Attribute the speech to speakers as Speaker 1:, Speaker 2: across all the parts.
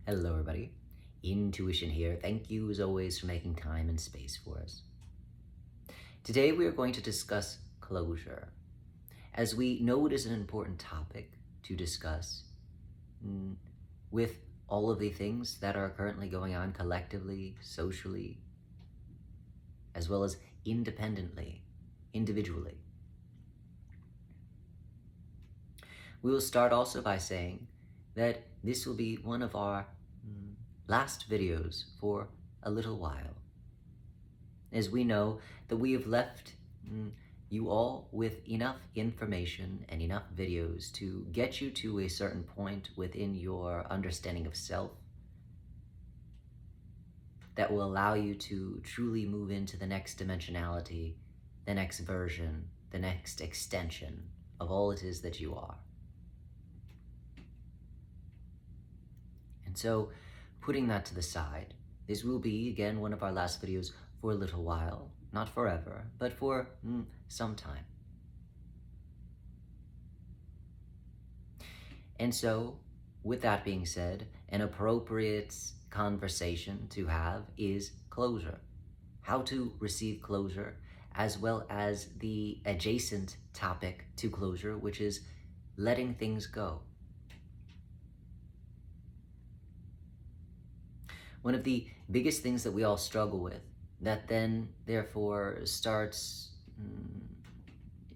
Speaker 1: Hello everybody, Intuition here. Thank you as always for making time and space for us. Today we are going to discuss closure. As we know it is an important topic to discuss with all of the things that are currently going on collectively, socially, as well as independently, individually. We will start also by saying that this will be one of our last videos for a little while, as we know that we have left you all with enough information and enough videos to get you to a certain point within your understanding of self that will allow you to truly move into the next dimensionality, the next version, the next extension of all it is that you are. And so, putting that to the side, this will be, again, one of our last videos for a little while. Not forever, but for some time. And so, with that being said, an appropriate conversation to have is closure. How to receive closure, as well as the adjacent topic to closure, which is letting things go. One of the biggest things that we all struggle with, that then therefore starts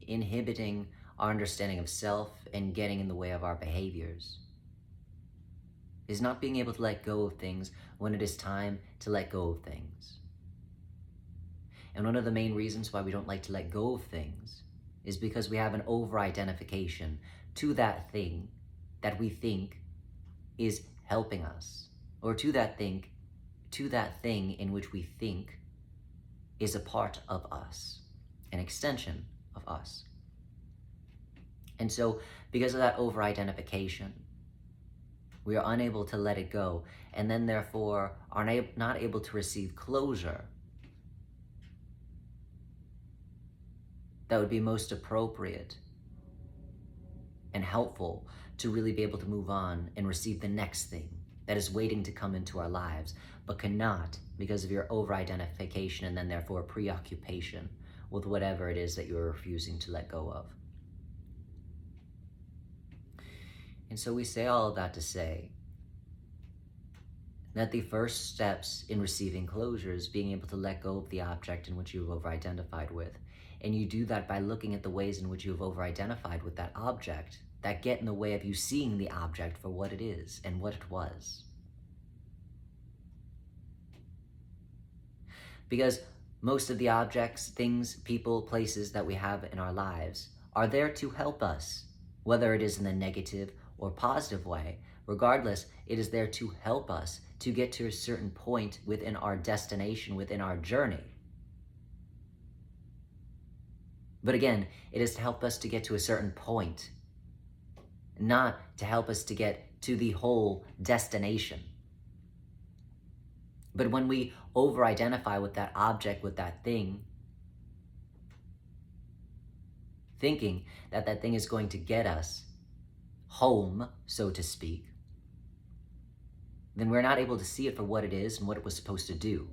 Speaker 1: inhibiting our understanding of self and getting in the way of our behaviors, is not being able to let go of things when it is time to let go of things. And one of the main reasons why we don't like to let go of things is because we have an over-identification to that thing that we think is helping us, or to that thing in which we think is a part of us, an extension of us. And so, because of that over-identification, we are unable to let it go, and then therefore are not able to receive closure that would be most appropriate and helpful to really be able to move on and receive the next thing that is waiting to come into our lives, but cannot because of your over-identification and then therefore preoccupation with whatever it is that you're refusing to let go of. And so we say all of that to say that the first steps in receiving closure is being able to let go of the object in which you've over-identified with. And you do that by looking at the ways in which you've over-identified with that object that get in the way of you seeing the object for what it is and what it was. Because most of the objects, things, people, places that we have in our lives are there to help us, whether it is in the negative or positive way. Regardless, it is there to help us to get to a certain point within our destination, within our journey. But again, it is to help us to get to a certain point, not to help us to get to the whole destination. But when we over-identify with that object, with that thing, thinking that that thing is going to get us home, so to speak, then we're not able to see it for what it is and what it was supposed to do.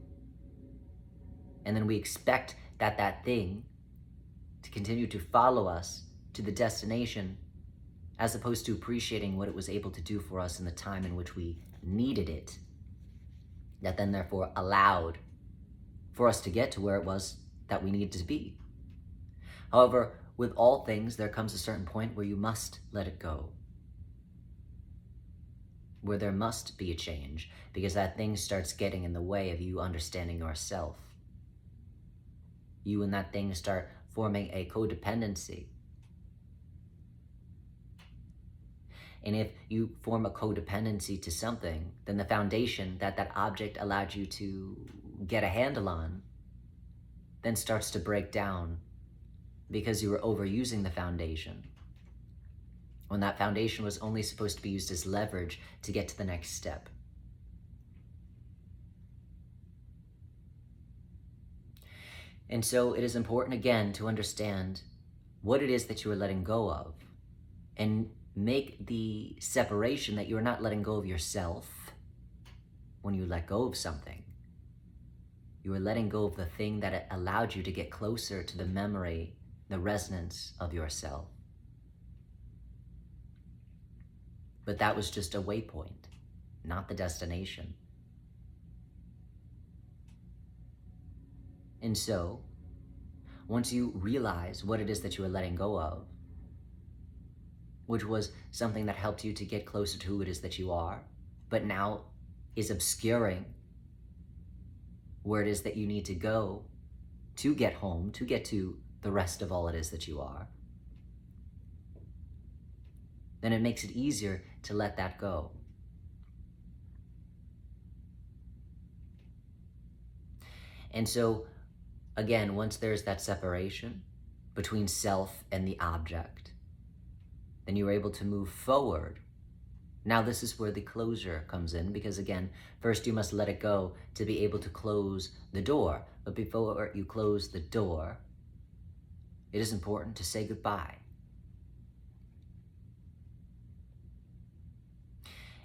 Speaker 1: And then we expect that that thing to continue to follow us to the destination, as opposed to appreciating what it was able to do for us in the time in which we needed it, that then therefore allowed for us to get to where it was that we needed to be. However, with all things, there comes a certain point where you must let it go, where there must be a change, because that thing starts getting in the way of you understanding yourself. You and that thing start forming a codependency. And if you form a codependency to something, then the foundation that that object allowed you to get a handle on then starts to break down because you were overusing the foundation, when that foundation was only supposed to be used as leverage to get to the next step. And so it is important, again, to understand what it is that you are letting go of, and make the separation that you are not letting go of yourself, when you let go of something, you are letting go of the thing that allowed you to get closer to the memory, the resonance of yourself. But that was just a waypoint, not the destination. And so, once you realize what it is that you are letting go of, which was something that helped you to get closer to who it is that you are, but now is obscuring where it is that you need to go to get home, to get to the rest of all it is that you are, then it makes it easier to let that go. And so, again, once there's that separation between self and the object, then you're able to move forward. Now this is where the closure comes in, because again, first you must let it go to be able to close the door. But before you close the door, it is important to say goodbye.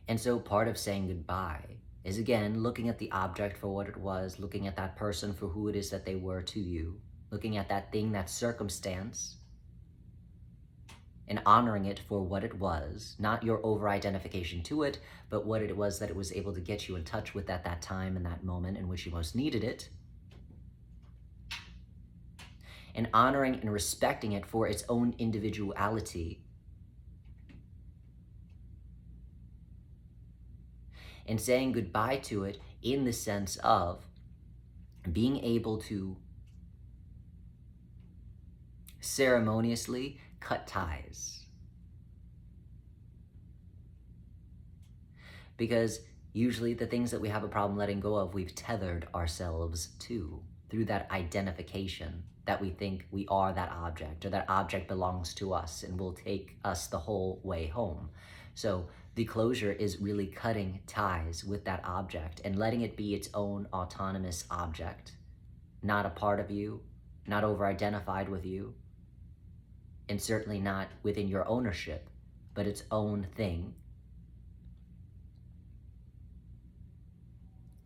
Speaker 1: And so part of saying goodbye is, again, looking at the object for what it was, looking at that person for who it is that they were to you, looking at that thing, that circumstance, and honoring it for what it was, not your over-identification to it, but what it was that it was able to get you in touch with at that time and that moment in which you most needed it. And honoring and respecting it for its own individuality. And saying goodbye to it in the sense of being able to ceremoniously cut ties. Because usually the things that we have a problem letting go of, we've tethered ourselves to through that identification that we think we are that object, or that object belongs to us and will take us the whole way home. So the closure is really cutting ties with that object and letting it be its own autonomous object, not a part of you, not over-identified with you, and certainly not within your ownership, but its own thing.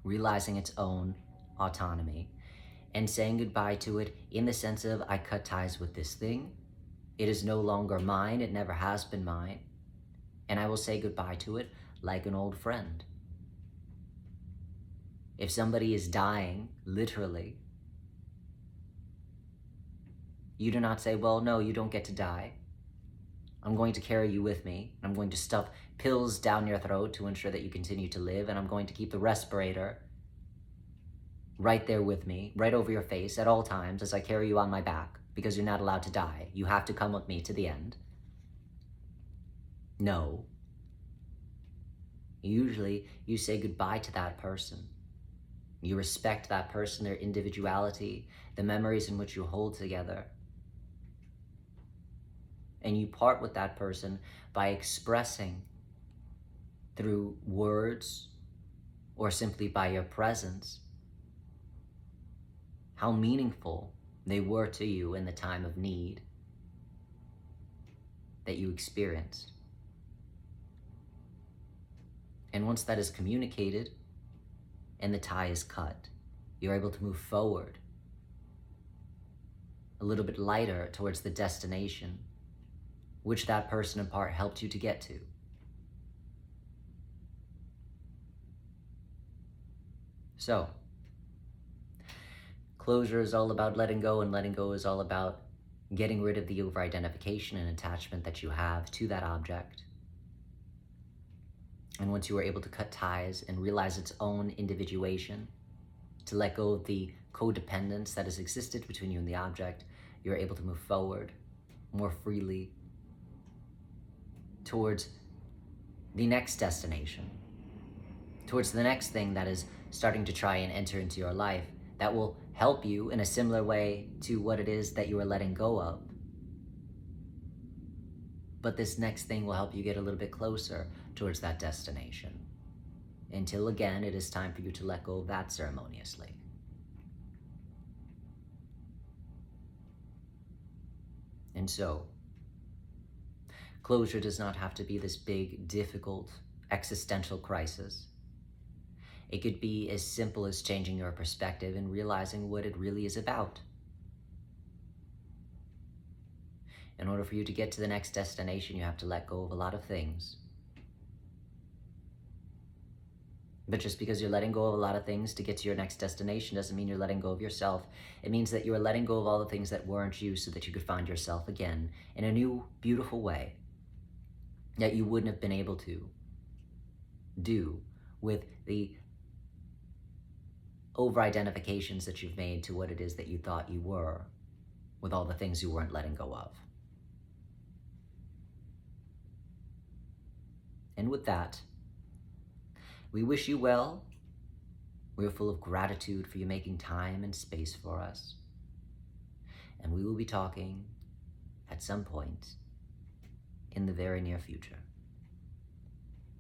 Speaker 1: Realizing its own autonomy and saying goodbye to it in the sense of, I cut ties with this thing. It is no longer mine. It never has been mine. And I will say goodbye to it like an old friend. If somebody is dying, literally, you do not say, well, no, you don't get to die. I'm going to carry you with me. I'm going to stuff pills down your throat to ensure that you continue to live, and I'm going to keep the respirator right there with me, right over your face at all times as I carry you on my back, because you're not allowed to die. You have to come with me to the end. No. Usually, you say goodbye to that person. You respect that person, their individuality, the memories in which you hold together. And you part with that person by expressing through words or simply by your presence how meaningful they were to you in the time of need that you experienced. And once that is communicated and the tie is cut, you're able to move forward a little bit lighter towards the destination which that person in part helped you to get to. So, closure is all about letting go, and letting go is all about getting rid of the over-identification and attachment that you have to that object. And once you are able to cut ties and realize its own individuation, to let go of the codependence that has existed between you and the object, you're able to move forward more freely towards the next destination, towards the next thing that is starting to try and enter into your life that will help you in a similar way to what it is that you are letting go of. But this next thing will help you get a little bit closer towards that destination, until again it is time for you to let go of that ceremoniously. And so, closure does not have to be this big, difficult, existential crisis. It could be as simple as changing your perspective and realizing what it really is about. In order for you to get to the next destination, you have to let go of a lot of things. But just because you're letting go of a lot of things to get to your next destination doesn't mean you're letting go of yourself. It means that you are letting go of all the things that weren't you so that you could find yourself again in a new, beautiful way that you wouldn't have been able to do with the over-identifications that you've made to what it is that you thought you were, with all the things you weren't letting go of. And with that, we wish you well. We are full of gratitude for you making time and space for us. And we will be talking at some point in the very near future.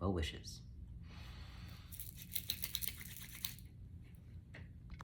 Speaker 1: Well wishes.